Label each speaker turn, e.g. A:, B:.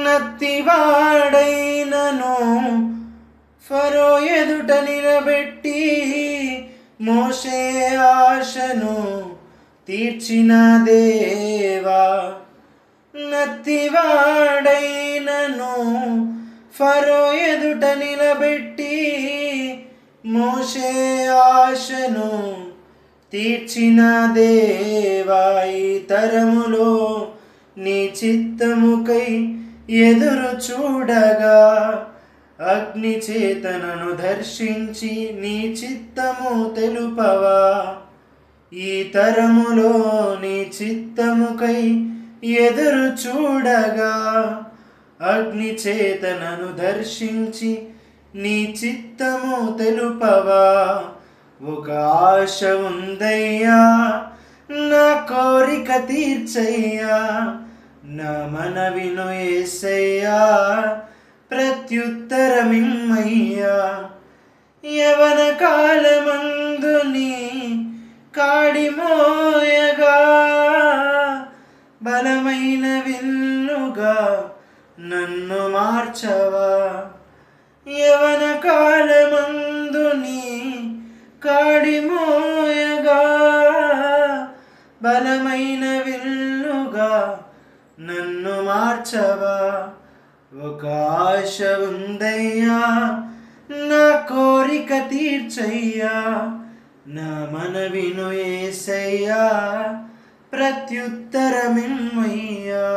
A: నత్తివాడైనను ఫరో ఎదుట నిలబెట్టి మోషే ఆశను తీర్చిన దేవా. నత్తివాడైనను ఫరో ఎదుట నిలబెట్టి మోషే ఆశను తీర్చిన దేవా. ఈ తరములో నీ చిత్తముకై ఎదురు చూడగా అగ్ని చేతనను దర్శించి నీ చిత్తము తెలుపవా. ఈ తరములో నీ చిత్తముకై ఎదురు చూడగా అగ్ని చేతనను దర్శించి నీ చిత్తము తెలుపవా. ఒక ఆశ ఉందయ్యా, నా కోరిక తీర్చయ్యా, నా మనవిను యేసయ్యా, ప్రత్యుత్తరమిమ్మయ్యా. యవన కాలమందు నీ కాడి మోయగా బలమైన విల్లుగా నన్ను మార్చవా. యవన కాలమందు నీ కాడి మోయగా బలమైన విల్లుగా నన్ను మార్చవా. ఒక ఆశ ఉందయ్యా, నా కోరిక తీర్చయ్యా, నా మనవిను యేసయ్యా, ప్రత్యుత్తరమిమ్మయ్యా.